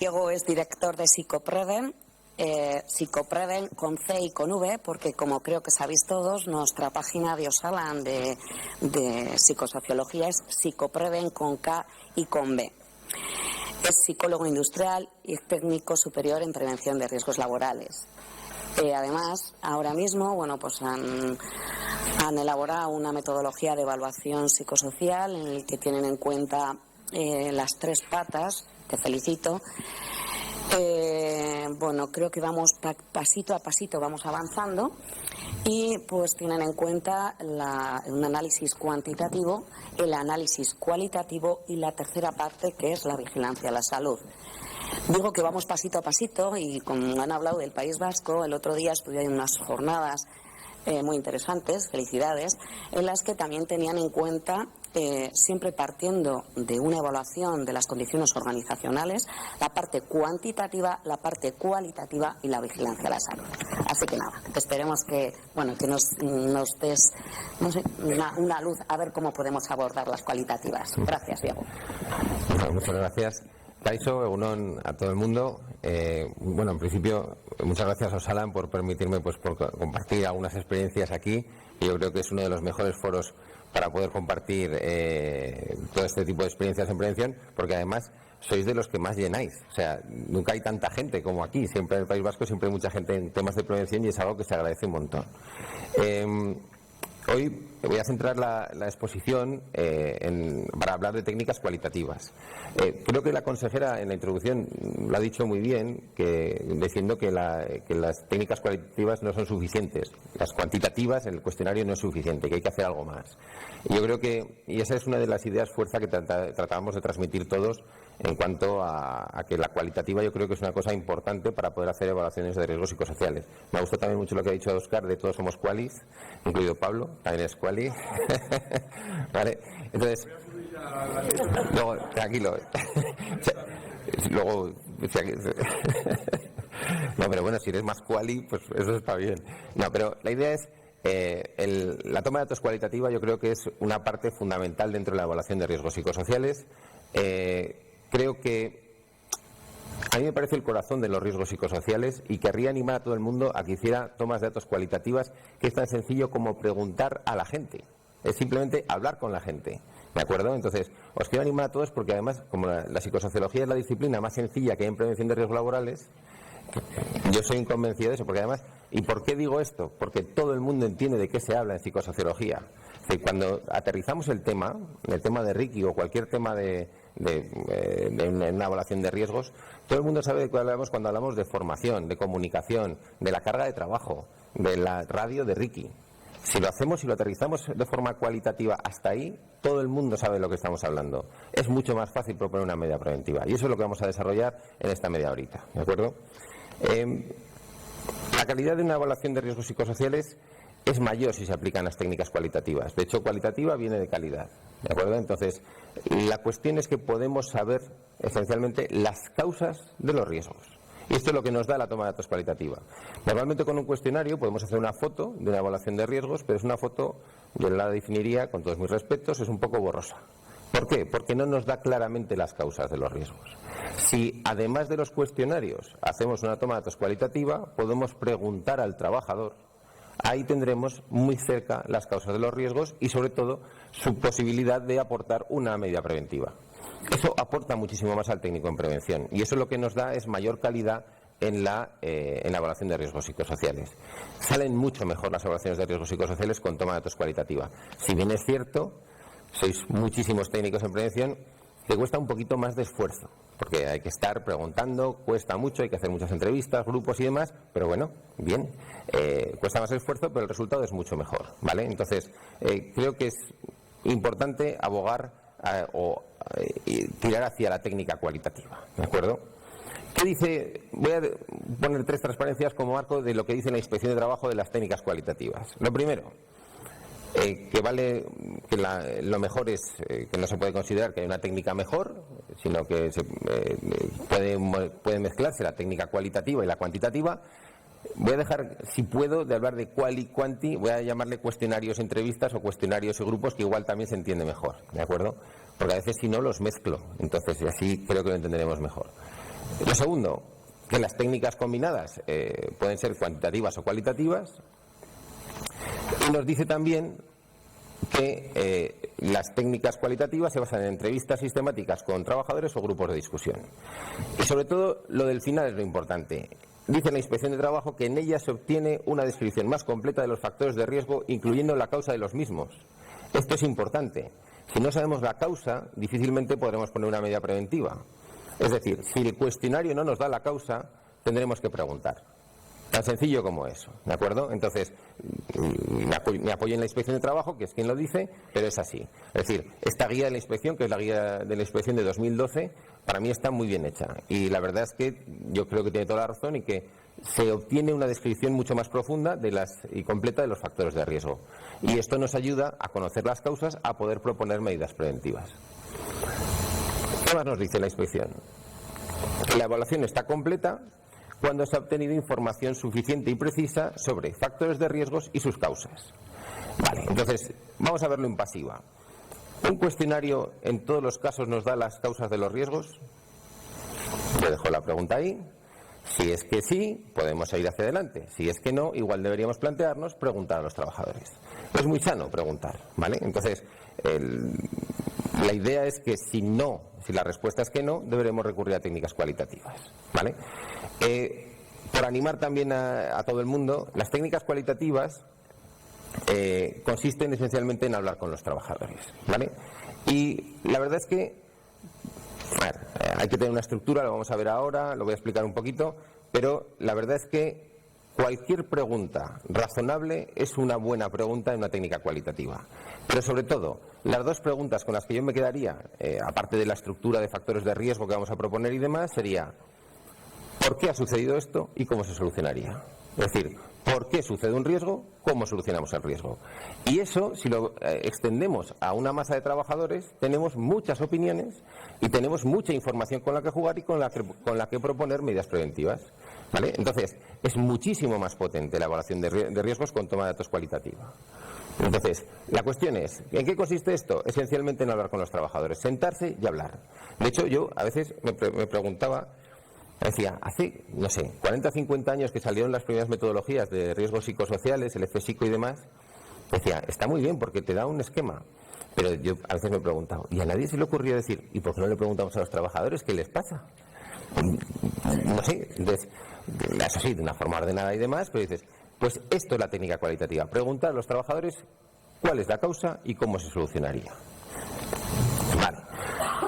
Diego es director de Psicopreven. Psicopreven con C y con V, porque como creo que sabéis todos, nuestra página de Osalan de psicosociología es Psicopreven con K y con B. Es psicólogo industrial y es técnico superior en prevención de riesgos laborales. Además, ahora mismo, pues han elaborado una metodología de evaluación psicosocial en el que tienen en cuenta las 3 patas. Te felicito. Creo que vamos pasito a pasito, vamos avanzando y pues tienen en cuenta un análisis cuantitativo, el análisis cualitativo y la tercera parte, que es la vigilancia a la salud. Digo que vamos pasito a pasito y como han hablado del País Vasco, el otro día estuve en unas jornadas muy interesantes, felicidades, en las que también tenían en cuenta, siempre partiendo de una evaluación de las condiciones organizacionales, la parte cuantitativa, la parte cualitativa y la vigilancia a la salud. Así que nada, esperemos que nos des una luz a ver cómo podemos abordar las cualitativas. Gracias, Diego. Bueno, muchas gracias. Kaixo, egunon a todo el mundo. En principio, muchas gracias a Osalan por permitirme por compartir algunas experiencias aquí. Yo creo que es uno de los mejores foros para poder compartir todo este tipo de experiencias en prevención, porque además sois de los que más llenáis. O sea, nunca hay tanta gente como aquí. Siempre en el País Vasco siempre hay mucha gente en temas de prevención y es algo que se agradece un montón. Hoy voy a centrar la exposición para hablar de técnicas cualitativas. Creo que la consejera en la introducción lo ha dicho muy bien, diciendo que las técnicas cualitativas no son suficientes. Las cuantitativas en el cuestionario no es suficiente, que hay que hacer algo más. Y yo creo y esa es una de las ideas fuerza que tratábamos de transmitir todos en cuanto a que la cualitativa yo creo que es una cosa importante para poder hacer evaluaciones de riesgos psicosociales. Me ha gustado también mucho lo que ha dicho Óscar de todos somos qualis, incluido Pablo, también es quali. Vale, entonces, luego, tranquilo. Luego, no, pero bueno, si eres más quali, pues eso está bien. No, pero la idea es la toma de datos cualitativa. Yo creo que es una parte fundamental dentro de la evaluación de riesgos psicosociales. Creo que a mí me parece el corazón de los riesgos psicosociales y querría animar a todo el mundo a que hiciera tomas de datos cualitativas, que es tan sencillo como preguntar a la gente. Es simplemente hablar con la gente. ¿De acuerdo? Entonces, os quiero animar a todos porque además, como la psicosociología es la disciplina más sencilla que hay en prevención de riesgos laborales, yo soy inconvencido de eso, porque además, ¿y por qué digo esto? Porque todo el mundo entiende de qué se habla en psicosociología. Cuando aterrizamos el tema de Ricky o cualquier tema de una evaluación de riesgos, todo el mundo sabe de qué hablamos cuando hablamos de formación, de comunicación, de la carga de trabajo, de la radio de Ricky. Si lo hacemos y lo aterrizamos de forma cualitativa hasta ahí, todo el mundo sabe de lo que estamos hablando. Es mucho más fácil proponer una medida preventiva. Y eso es lo que vamos a desarrollar en esta media horita. ¿De acuerdo? La calidad de una evaluación de riesgos psicosociales es mayor si se aplican las técnicas cualitativas. De hecho, cualitativa viene de calidad. ¿De acuerdo? Entonces, la cuestión es que podemos saber esencialmente las causas de los riesgos. Y esto es lo que nos da la toma de datos cualitativa. Normalmente con un cuestionario podemos hacer una foto de una evaluación de riesgos, pero es una foto, yo la definiría, con todos mis respetos, es un poco borrosa. ¿Por qué? Porque no nos da claramente las causas de los riesgos. Si además de los cuestionarios hacemos una toma de datos cualitativa, podemos preguntar al trabajador. Ahí tendremos muy cerca las causas de los riesgos y sobre todo su posibilidad de aportar una medida preventiva. Eso aporta muchísimo más al técnico en prevención y eso lo que nos da es mayor calidad en la evaluación de riesgos psicosociales. Salen mucho mejor las evaluaciones de riesgos psicosociales con toma de datos cualitativa. Si bien es cierto, sois muchísimos técnicos en prevención, que cuesta un poquito más de esfuerzo, porque hay que estar preguntando, cuesta mucho, hay que hacer muchas entrevistas, grupos y demás, pero bueno, bien, cuesta más esfuerzo, pero el resultado es mucho mejor, ¿vale? Entonces, creo que es importante abogar y tirar hacia la técnica cualitativa, ¿de acuerdo? ¿Qué dice? Voy a poner 3 transparencias como marco de lo que dice la Inspección de Trabajo de las técnicas cualitativas. Lo primero, lo mejor es que no se puede considerar que hay una técnica mejor, sino que puede mezclarse la técnica cualitativa y la cuantitativa. Voy a dejar, si puedo, de hablar de cual y cuanti, voy a llamarle cuestionarios, entrevistas o cuestionarios y grupos, que igual también se entiende mejor, ¿de acuerdo? Porque a veces si no los mezclo, entonces así creo que lo entenderemos mejor. Lo segundo, que las técnicas combinadas pueden ser cuantitativas o cualitativas. Y nos dice también que las técnicas cualitativas se basan en entrevistas sistemáticas con trabajadores o grupos de discusión. Y sobre todo, lo del final es lo importante. Dice la Inspección de Trabajo que en ella se obtiene una descripción más completa de los factores de riesgo, incluyendo la causa de los mismos. Esto es importante. Si no sabemos la causa, difícilmente podremos poner una medida preventiva. Es decir, si el cuestionario no nos da la causa, tendremos que preguntar. Tan sencillo como eso, ¿de acuerdo? Entonces, me apoyo en la Inspección de Trabajo, que es quien lo dice, pero es así. Es decir, esta guía de la Inspección, que es la guía de la Inspección de 2012, para mí está muy bien hecha. Y la verdad es que yo creo que tiene toda la razón y que se obtiene una descripción mucho más profunda y completa de los factores de riesgo. Y esto nos ayuda a conocer las causas, a poder proponer medidas preventivas. ¿Qué más nos dice la Inspección? La evaluación está completa cuando se ha obtenido información suficiente y precisa sobre factores de riesgos y sus causas. Vale, entonces, vamos a verlo en pasiva. ¿Un cuestionario en todos los casos nos da las causas de los riesgos? Yo dejo la pregunta ahí. Si es que sí, podemos ir hacia adelante. Si es que no, igual deberíamos plantearnos preguntar a los trabajadores. Es muy sano preguntar, ¿vale? Entonces, la idea es que si la respuesta es que no, deberemos recurrir a técnicas cualitativas, ¿vale? Por animar también a todo el mundo, las técnicas cualitativas consisten esencialmente en hablar con los trabajadores, ¿vale? Y la verdad es que hay que tener una estructura, lo vamos a ver ahora, lo voy a explicar un poquito, pero la verdad es que cualquier pregunta razonable es una buena pregunta en una técnica cualitativa. Pero sobre todo, las dos preguntas con las que yo me quedaría, aparte de la estructura de factores de riesgo que vamos a proponer y demás, sería ¿por qué ha sucedido esto y cómo se solucionaría? Es decir, ¿por qué sucede un riesgo? ¿Cómo solucionamos el riesgo? Y eso, si lo extendemos a una masa de trabajadores, tenemos muchas opiniones y tenemos mucha información con la que jugar y con la que proponer medidas preventivas, ¿vale? Entonces, es muchísimo más potente la evaluación de riesgos con toma de datos cualitativa. Entonces, la cuestión es, ¿en qué consiste esto? Esencialmente en hablar con los trabajadores, sentarse y hablar. De hecho, yo a veces me preguntaba, decía, hace, no sé, 40 o 50 años que salieron las primeras metodologías de riesgos psicosociales, el FPSICO y demás, decía, está muy bien porque te da un esquema. Pero yo a veces me he preguntado, ¿y a nadie se le ocurrió decir, ¿y por qué no le preguntamos a los trabajadores qué les pasa? No sé, entonces, eso sí, de una forma ordenada y demás, pero dices, pues esto es la técnica cualitativa, preguntar a los trabajadores cuál es la causa y cómo se solucionaría. Vale.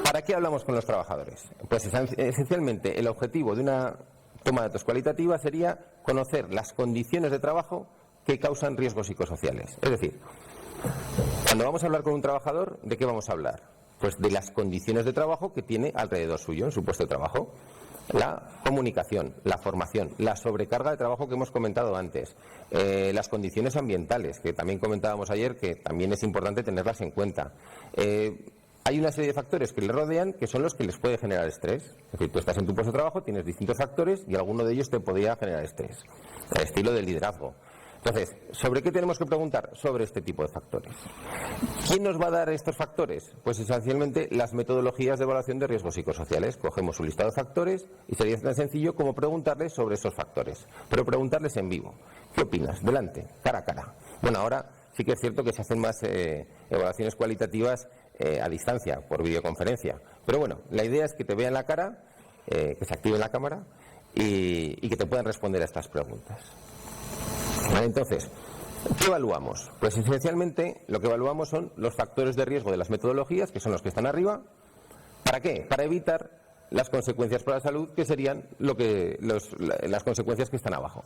¿Para qué hablamos con los trabajadores? Pues esencialmente el objetivo de una toma de datos cualitativa sería conocer las condiciones de trabajo que causan riesgos psicosociales. Es decir, cuando vamos a hablar con un trabajador, ¿de qué vamos a hablar? Pues de las condiciones de trabajo que tiene alrededor suyo, en su puesto de trabajo. La comunicación, la formación, la sobrecarga de trabajo que hemos comentado antes, las condiciones ambientales, que también comentábamos ayer, que también es importante tenerlas en cuenta. Hay una serie de factores que le rodean que son los que les puede generar estrés. Es decir, tú estás en tu puesto de trabajo, tienes distintos factores y alguno de ellos te podría generar estrés. El estilo del liderazgo. Entonces, ¿sobre qué tenemos que preguntar? Sobre este tipo de factores. ¿Quién nos va a dar estos factores? Pues esencialmente las metodologías de evaluación de riesgos psicosociales. Cogemos un listado de factores y sería tan sencillo como preguntarles sobre esos factores. Pero preguntarles en vivo. ¿Qué opinas? Delante, cara a cara. Bueno, ahora sí que es cierto que se hacen más evaluaciones cualitativas a distancia, por videoconferencia. Pero bueno, la idea es que te vean la cara, que se active la cámara y que te puedan responder a estas preguntas. Vale, entonces, ¿qué evaluamos? Pues esencialmente lo que evaluamos son los factores de riesgo de las metodologías, que son los que están arriba. ¿Para qué? Para evitar las consecuencias para la salud, que serían las consecuencias que están abajo.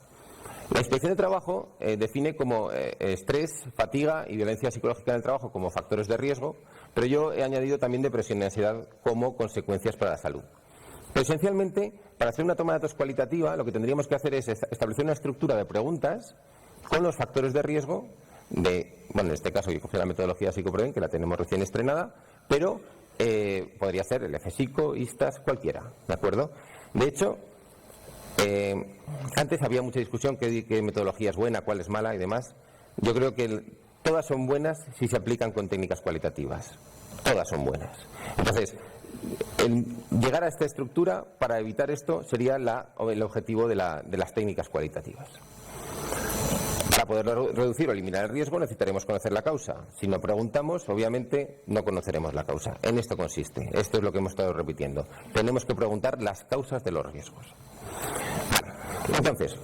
La Inspección de Trabajo define como estrés, fatiga y violencia psicológica en el trabajo como factores de riesgo, pero yo he añadido también depresión y ansiedad como consecuencias para la salud. Pero esencialmente, para hacer una toma de datos cualitativa, lo que tendríamos que hacer es establecer una estructura de preguntas con los factores de riesgo en este caso yo cogí la metodología Psicopreven, que la tenemos recién estrenada, pero podría ser el FPSICO, ISTAS, cualquiera, ¿de acuerdo? De hecho, antes había mucha discusión qué metodología es buena, cuál es mala y demás. Yo creo que todas son buenas si se aplican con técnicas cualitativas. Todas son buenas. Entonces, llegar a esta estructura para evitar esto sería el objetivo de las técnicas cualitativas. Para poder reducir o eliminar el riesgo necesitaremos conocer la causa. Si no preguntamos, obviamente no conoceremos la causa. En esto consiste. Esto es lo que hemos estado repitiendo. Tenemos que preguntar las causas de los riesgos. Entonces,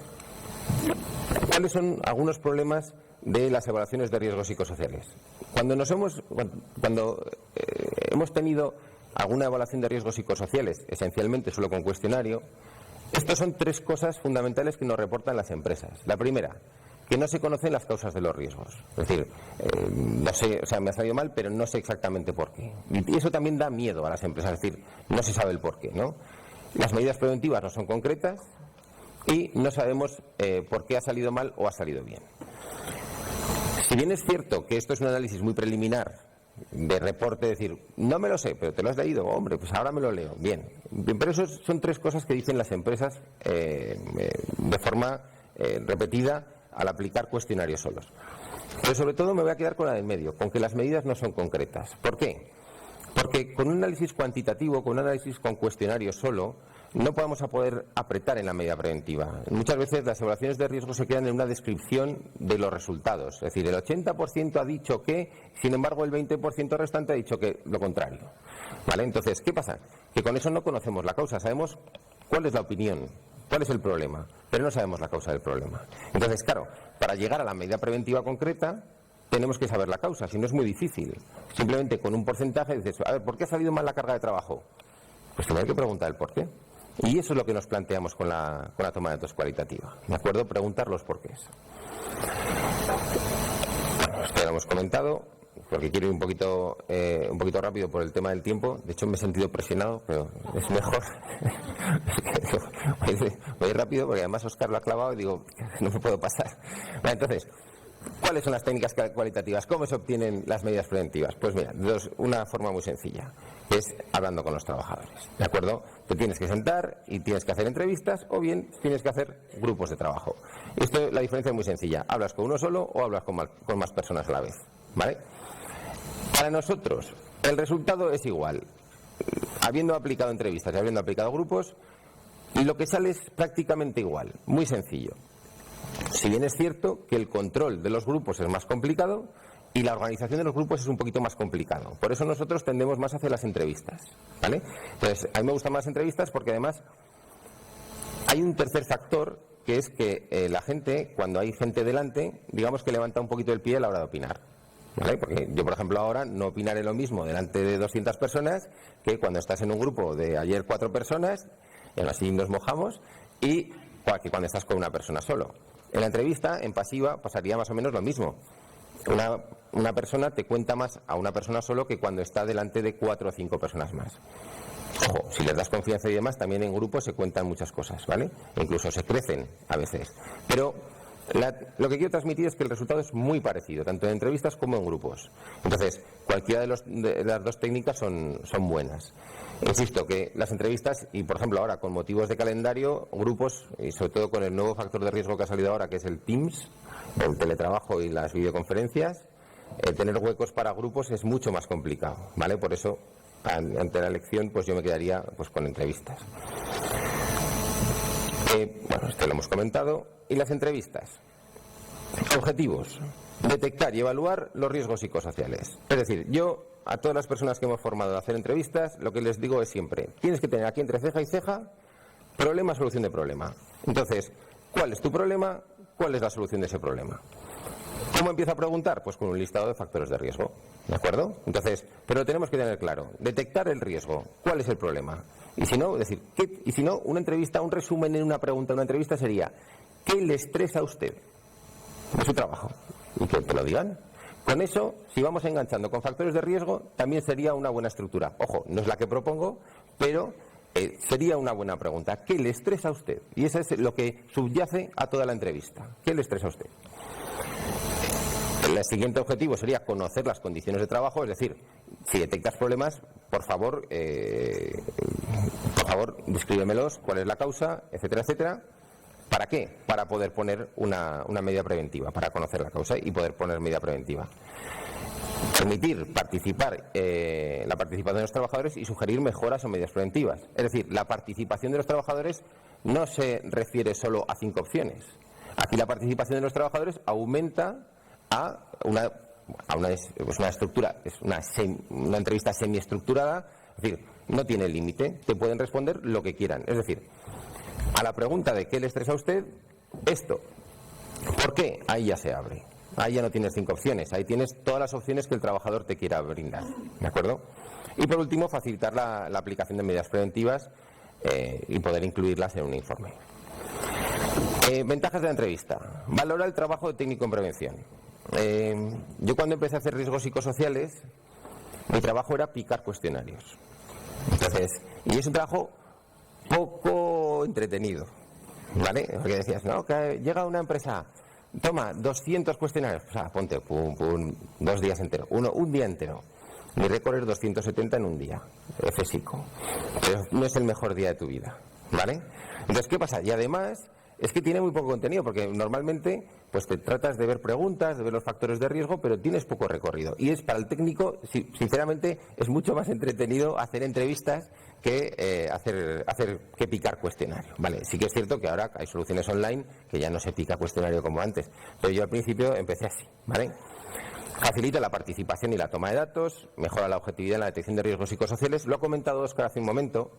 ¿cuáles son algunos problemas de las evaluaciones de riesgos psicosociales? Cuando hemos tenido alguna evaluación de riesgos psicosociales, esencialmente solo con cuestionario, estas son tres cosas fundamentales que nos reportan las empresas. La primera, que no se conocen las causas de los riesgos. Es decir, no sé, o sea, me ha salido mal, pero no sé exactamente por qué. Y eso también da miedo a las empresas, es decir, no se sabe el por qué, ¿no? Las medidas preventivas no son concretas y no sabemos por qué ha salido mal o ha salido bien. Si bien es cierto que esto es un análisis muy preliminar de reporte, decir, no me lo sé, pero te lo has leído, hombre, pues ahora me lo leo. Bien, pero eso son tres cosas que dicen las empresas de forma repetida al aplicar cuestionarios solos. Pero sobre todo me voy a quedar con la del medio, con que las medidas no son concretas. ¿Por qué? Porque con un análisis cuantitativo, con un análisis con cuestionarios solo, no vamos a poder apretar en la medida preventiva. Muchas veces las evaluaciones de riesgo se quedan en una descripción de los resultados. Es decir, el 80% ha dicho que, sin embargo, el 20% restante ha dicho que lo contrario. ¿Vale? Entonces, ¿qué pasa? Que con eso no conocemos la causa. Sabemos cuál es la opinión, cuál es el problema, pero no sabemos la causa del problema. Entonces, claro, para llegar a la medida preventiva concreta, tenemos que saber la causa, si no es muy difícil. Simplemente con un porcentaje dices, a ver, ¿por qué ha salido mal la carga de trabajo? Pues tener que preguntar el por qué. Y eso es lo que nos planteamos con la toma de datos cualitativa. ¿De acuerdo? Preguntar los porqués. Bueno, esto ya lo hemos comentado, porque quiero ir un poquito rápido por el tema del tiempo. De hecho, me he sentido presionado, pero es mejor. Voy a ir rápido porque además Óscar lo ha clavado y digo, no me puedo pasar. Vale, entonces, ¿cuáles son las técnicas cualitativas? ¿Cómo se obtienen las medidas preventivas? Pues mira, una forma muy sencilla, que es hablando con los trabajadores, ¿de acuerdo? Te tienes que sentar y tienes que hacer entrevistas o bien tienes que hacer grupos de trabajo. La diferencia es muy sencilla, hablas con uno solo o hablas con más personas a la vez, ¿vale? Para nosotros, el resultado es igual. Habiendo aplicado entrevistas y habiendo aplicado grupos, lo que sale es prácticamente igual, muy sencillo. Si bien es cierto que el control de los grupos es más complicado y la organización de los grupos es un poquito más complicado. Por eso nosotros tendemos más hacia las entrevistas, ¿vale? Entonces, a mí me gustan más entrevistas porque además hay un tercer factor, que es que la gente, cuando hay gente delante, digamos que levanta un poquito el pie a la hora de opinar, ¿vale? Porque yo, por ejemplo, ahora no opinaré lo mismo delante de 200 personas que cuando estás en un grupo de ayer 4 personas, y aún así nos mojamos, y que cuando estás con una persona solo. En la entrevista, en pasiva, pasaría más o menos lo mismo. Una persona te cuenta más a una persona solo que cuando está delante de 4 o 5 personas más. Ojo, si les das confianza y demás, también en grupos se cuentan muchas cosas, ¿vale? E incluso se crecen a veces. Pero lo que quiero transmitir es que el resultado es muy parecido, tanto en entrevistas como en grupos. Entonces, cualquiera de las dos técnicas son buenas. Insisto que las entrevistas, y por ejemplo ahora con motivos de calendario, grupos, y sobre todo con el nuevo factor de riesgo que ha salido ahora, que es el Teams, el teletrabajo y las videoconferencias, tener huecos para grupos es mucho más complicado, ¿vale? Por eso, ante la elección, pues yo me quedaría pues con entrevistas. Bueno, esto lo hemos comentado. Y las entrevistas. Objetivos: detectar y evaluar los riesgos psicosociales. Es decir, yo a todas las personas que hemos formado a hacer entrevistas, lo que les digo es siempre, tienes que tener aquí entre ceja y ceja problema, solución de problema. Entonces, ¿cuál es tu problema? ¿Cuál es la solución de ese problema? ¿Cómo empiezo a preguntar? Pues con un listado de factores de riesgo, ¿de acuerdo? Entonces, pero tenemos que tener claro, detectar el riesgo, ¿cuál es el problema? Y si no, decir, una entrevista, un resumen en una pregunta, una entrevista sería, ¿qué le estresa a usted de su trabajo? Y que te lo digan. Con eso, si vamos enganchando con factores de riesgo, también sería una buena estructura. Ojo, no es la que propongo, pero sería una buena pregunta. ¿Qué le estresa a usted? Y eso es lo que subyace a toda la entrevista. ¿Qué le estresa a usted? El siguiente objetivo sería conocer las condiciones de trabajo, es decir, si detectas problemas, por favor, descríbemelos, cuál es la causa, etcétera, etcétera. ¿Para qué? Para poder poner una medida preventiva, para conocer la causa y poder poner medida preventiva. permitir la participación de los trabajadores y sugerir mejoras o medidas preventivas. Es decir, la participación de los trabajadores no se refiere solo a 5 opciones. Aquí la participación de los trabajadores aumenta a una estructura, es una entrevista semiestructurada, es decir, no tiene límite, te pueden responder lo que quieran. Es decir, a la pregunta de ¿qué le estresa a usted? Esto. ¿Por qué? Ahí ya se abre. Ahí ya no tienes 5 opciones, ahí tienes todas las opciones que el trabajador te quiera brindar. ¿De acuerdo? Y por último, facilitar la aplicación de medidas preventivas y poder incluirlas en un informe. Ventajas de la entrevista. Valora el trabajo de técnico en prevención. Yo cuando empecé a hacer riesgos psicosociales, mi trabajo era picar cuestionarios. Entonces, y es un trabajo poco entretenido, ¿vale? Porque decías, no, que llega una empresa, toma 200 cuestionarios, o sea, ponte, pum, pum, 2 días enteros, un día entero. Mi récord es 270 en un día, físico. Pero no es el mejor día de tu vida, ¿vale? Entonces, ¿qué pasa? Y además es que tiene muy poco contenido, porque normalmente pues te tratas de ver preguntas, de ver los factores de riesgo, pero tienes poco recorrido. Y es para el técnico, sinceramente, es mucho más entretenido hacer entrevistas que hacer que picar cuestionario. Vale, sí que es cierto que ahora hay soluciones online que ya no se pica cuestionario como antes, pero yo al principio empecé así, ¿vale? Facilita la participación y la toma de datos, mejora la objetividad en la detección de riesgos psicosociales. Lo ha comentado Óscar hace un momento.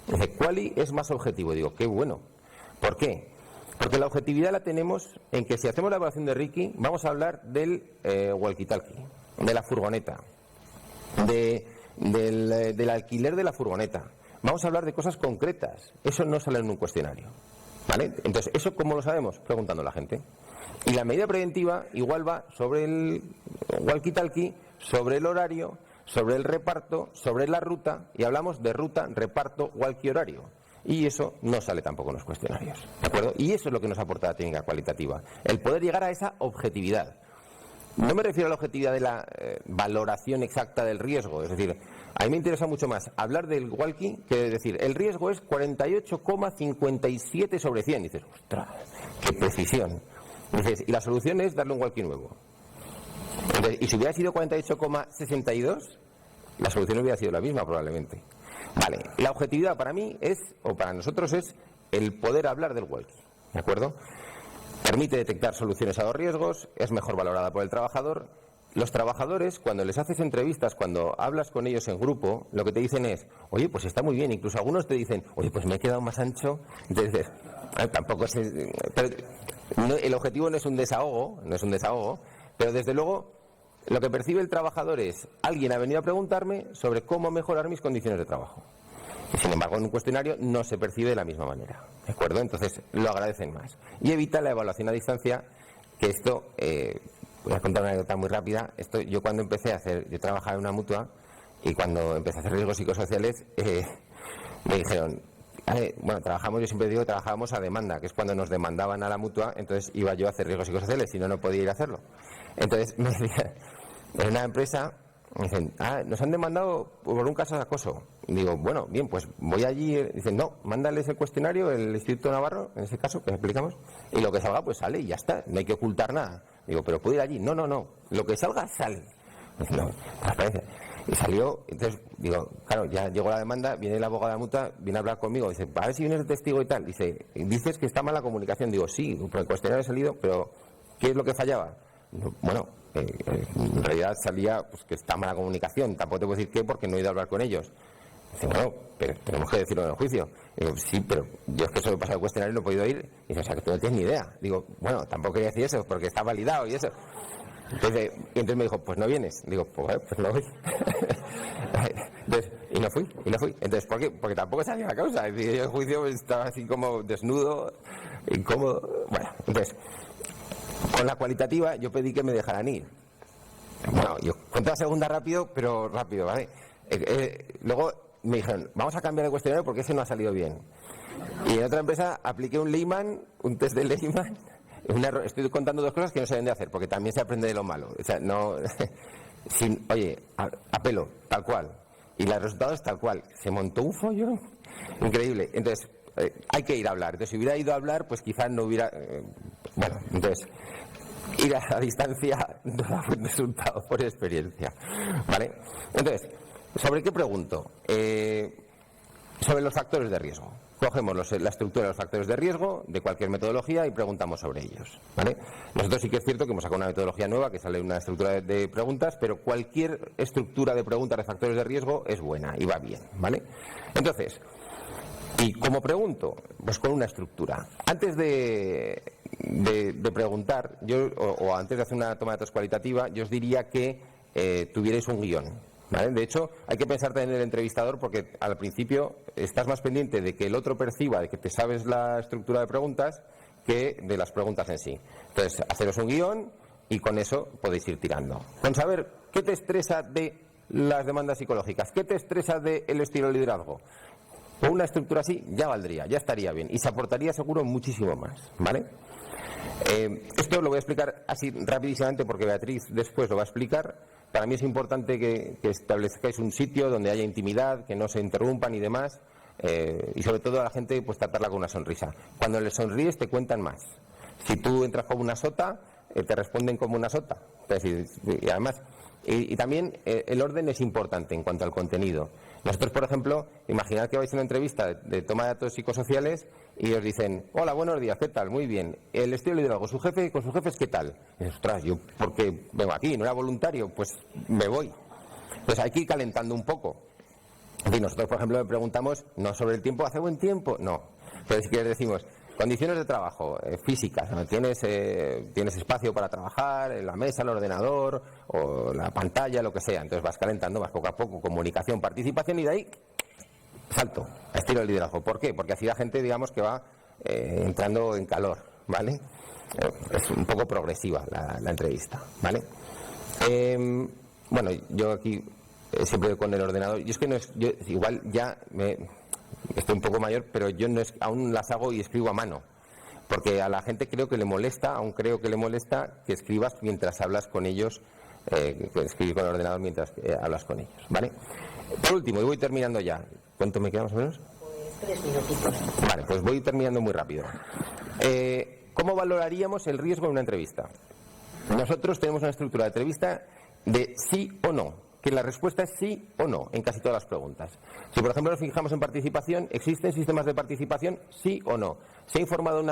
Dice, ¿Quali es más objetivo? Digo, qué bueno. ¿Por qué? Porque la objetividad la tenemos en que si hacemos la evaluación de Ricky, vamos a hablar del walkie-talkie, de la furgoneta, del alquiler de la furgoneta. Vamos a hablar de cosas concretas. Eso no sale en un cuestionario, ¿vale? Entonces, ¿eso cómo lo sabemos? Preguntando a la gente. Y la medida preventiva igual va sobre el walkie-talkie, sobre el horario, sobre el reparto, sobre la ruta, y hablamos de ruta, reparto, walkie-horario. Y eso no sale tampoco en los cuestionarios, ¿de acuerdo? Y eso es lo que nos aporta la técnica cualitativa, el poder llegar a esa objetividad. No me refiero a la objetividad de la valoración exacta del riesgo, es decir, a mí me interesa mucho más hablar del walkie que decir, el riesgo es 48,57 sobre 100. Y dices, ostras, qué precisión. Y dices, y la solución es darle un walkie nuevo. Entonces, y si hubiera sido 48,62, la solución hubiera sido la misma probablemente. Vale, la objetividad para mí es, o para nosotros es, el poder hablar del walkie, ¿de acuerdo? Permite detectar soluciones a los riesgos, es mejor valorada por el trabajador. Los trabajadores, cuando les haces entrevistas, cuando hablas con ellos en grupo, lo que te dicen es, oye, pues está muy bien, incluso algunos te dicen, oye, pues me he quedado más ancho. Entonces, tampoco es... Pero el objetivo no es un desahogo, pero desde luego lo que percibe el trabajador es, alguien ha venido a preguntarme sobre cómo mejorar mis condiciones de trabajo. Y sin embargo, en un cuestionario no se percibe de la misma manera, ¿de acuerdo? Entonces, lo agradecen más. Y evita la evaluación a distancia, que esto, voy a contar una anécdota muy rápida. Esto, yo cuando empecé a hacer, yo trabajaba en una mutua, y cuando empecé a hacer riesgos psicosociales, me dijeron, bueno, yo siempre digo que trabajábamos a demanda, que es cuando nos demandaban a la mutua, entonces iba yo a hacer riesgos psicosociales, si no, no podía ir a hacerlo. Entonces me decían, en una empresa, me dicen, nos han demandado por un caso de acoso. Y digo, bueno, bien, pues voy allí. Dicen, no, mándales el cuestionario, el Instituto Navarro, en ese caso, que explicamos, y lo que salga, pues sale y ya está, no hay que ocultar nada. Digo, pero puedo ir allí. No, lo que salga, sale. No, transparencia. Y salió, entonces, digo, claro, ya llegó la demanda, viene el abogado de la mutua, viene a hablar conmigo, dice, a ver si vienes el testigo y tal. Dice, dices que está mal la comunicación. Digo, sí, por el cuestionario ha salido, pero ¿qué es lo que fallaba? Bueno, en realidad salía pues que está mala comunicación, tampoco te puedo decir qué porque no he ido a hablar con ellos. Dice, bueno, pero tenemos que decirlo en el juicio. Digo, sí, pero yo es que solo he pasado el cuestionario y no he podido ir. Dice, o sea, que tú no tienes ni idea. Digo, bueno, tampoco quería decir eso porque está validado y eso. Entonces me dijo, pues no vienes. Digo, pues no voy. Entonces, y no fui. Entonces, ¿por qué? Porque tampoco sabía la causa. Es decir, el juicio estaba así como desnudo, incómodo. Bueno, entonces, con la cualitativa yo pedí que me dejaran ir. Bueno, yo cuento la segunda rápido, pero rápido, ¿vale? Luego me dijeron, vamos a cambiar de cuestionario porque ese no ha salido bien. Y en otra empresa apliqué un test de Lehman. Estoy contando 2 cosas que no se deben de hacer, porque también se aprende de lo malo. O sea, no... oye, a pelo, tal cual. Y los resultados tal cual. Se montó un follón increíble. Entonces, hay que ir a hablar. Entonces, si hubiera ido a hablar, pues quizás no hubiera... bueno, entonces, ir a la distancia no da buen resultado por experiencia, ¿vale? Entonces, ¿sobre qué pregunto? Sobre los factores de riesgo. Cogemos la estructura de los factores de riesgo de cualquier metodología y preguntamos sobre ellos, ¿vale? Nosotros sí que es cierto que hemos sacado una metodología nueva que sale una estructura de preguntas, pero cualquier estructura de preguntas de factores de riesgo es buena y va bien, ¿vale? Entonces, ¿y cómo pregunto? Pues con una estructura. Antes de preguntar, o antes de hacer una toma de datos cualitativa, yo os diría que tuvierais un guión, ¿vale? De hecho, hay que pensar también en el entrevistador, porque al principio estás más pendiente de que el otro perciba de que te sabes la estructura de preguntas que de las preguntas en sí. Entonces, haceros un guión y con eso podéis ir tirando. Con saber qué te estresa de las demandas psicológicas, qué te estresa del estilo de liderazgo. Con una estructura así ya valdría, ya estaría bien y se aportaría seguro muchísimo más, ¿vale? Esto lo voy a explicar así rapidísimamente porque Beatriz después lo va a explicar. Para mí es importante que establezcáis un sitio donde haya intimidad, que no se interrumpan y demás, y sobre todo a la gente pues tratarla con una sonrisa. Cuando les sonríes te cuentan más. Si tú entras como una sota, te responden como una sota. Es decir, y además, y también el orden es importante en cuanto al contenido. Nosotros, por ejemplo, imaginad que vais a una entrevista de toma de datos psicosociales y os dicen, hola, buenos días, ¿qué tal? Muy bien. El estilo de liderazgo, con sus jefes, ¿qué tal? Y dices, ostras, yo porque vengo aquí, no era voluntario, pues me voy. Pues hay que ir calentando un poco. En fin, nosotros, por ejemplo, le preguntamos, no sobre el tiempo, ¿hace buen tiempo? No. Entonces, ¿qué les decimos? Condiciones de trabajo, físicas, ¿no? ¿Tienes espacio para trabajar, en la mesa, el ordenador, o la pantalla, lo que sea? Entonces vas calentando más poco a poco, comunicación, participación, y de ahí salto a estilo de liderazgo. ¿Por qué? Porque así la gente, digamos, que va entrando en calor, ¿vale? Es un poco progresiva la entrevista, ¿vale? Bueno, yo aquí siempre con el ordenador, y es que no es, yo igual ya estoy un poco mayor, pero yo no es, aún las hago y escribo a mano, porque a la gente creo que le molesta, que escribas mientras hablas con ellos, escribir con el ordenador mientras hablas con ellos, ¿vale? Por último, y voy terminando ya. ¿Cuánto me queda más o menos? Pues 3 minutitos. Vale, pues voy terminando muy rápido. ¿Cómo valoraríamos el riesgo en una entrevista? Nosotros tenemos una estructura de entrevista de sí o no, que la respuesta es sí o no en casi todas las preguntas. Si, por ejemplo, nos fijamos en participación, ¿existen sistemas de participación? Sí o no. ¿Se ha informado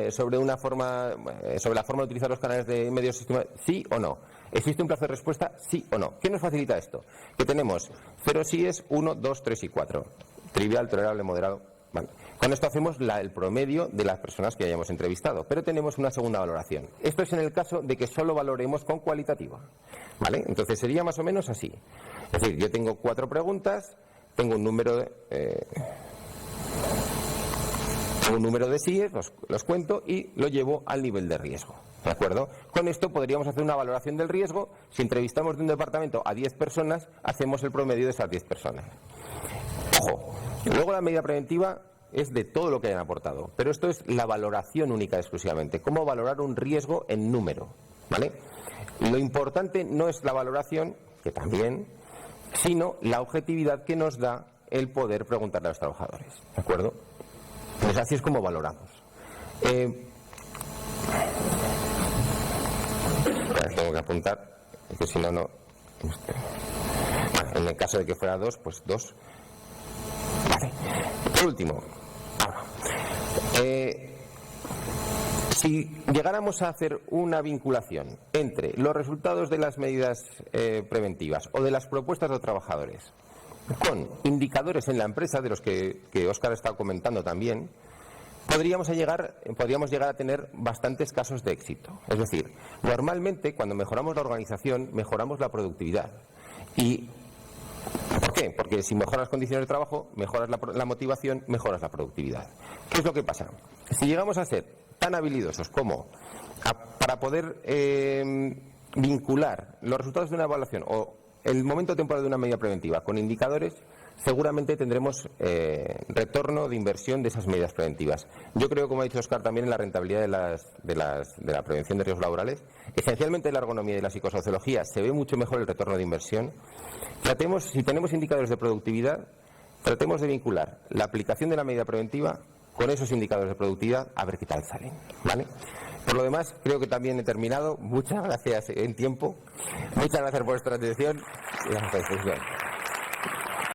sobre la forma de utilizar los canales de medios sistema? Sí o no. ¿Existe un plazo de respuesta? Sí o no. ¿Qué nos facilita esto? Que tenemos 0 síes, 1, 2, 3 y 4. Trivial, tolerable, moderado. Vale. Con esto hacemos el promedio de las personas que hayamos entrevistado, pero tenemos una segunda valoración. Esto es en el caso de que solo valoremos con cualitativa, ¿vale? Entonces sería más o menos así. Es decir, yo tengo 4 preguntas, tengo un número de síes, los cuento y lo llevo al nivel de riesgo, ¿de acuerdo? Con esto podríamos hacer una valoración del riesgo. Si entrevistamos de un departamento a 10 personas, hacemos el promedio de esas 10 personas. Ojo, luego la medida preventiva es de todo lo que hayan aportado, pero esto es la valoración única exclusivamente, cómo valorar un riesgo en número, ¿vale? Lo importante no es la valoración, que también, sino la objetividad que nos da el poder preguntarle a los trabajadores, ¿de acuerdo? Pues así es como valoramos. Tengo que apuntar, es que si no, no. Bueno, en el caso de que fuera 2, pues 2. Vale. Por último, si llegáramos a hacer una vinculación entre los resultados de las medidas preventivas o de las propuestas de los trabajadores con indicadores en la empresa, de los que Óscar ha estado comentando también, podríamos llegar a tener bastantes casos de éxito. Es decir, normalmente cuando mejoramos la organización, mejoramos la productividad. ¿Y por qué? Porque si mejoras las condiciones de trabajo, mejoras la motivación, mejoras la productividad. ¿Qué es lo que pasa? Si llegamos a ser tan habilidosos como para poder vincular los resultados de una evaluación o el momento temporal de una medida preventiva con indicadores, seguramente tendremos retorno de inversión de esas medidas preventivas. Yo creo, como ha dicho Óscar, también en la rentabilidad de la prevención de riesgos laborales. Esencialmente en la ergonomía y la psicosociología se ve mucho mejor el retorno de inversión. Si tenemos indicadores de productividad, tratemos de vincular la aplicación de la medida preventiva con esos indicadores de productividad a ver qué tal salen, ¿vale? Por lo demás, creo que también he terminado. Muchas gracias en tiempo. Muchas gracias por vuestra atención y la atención.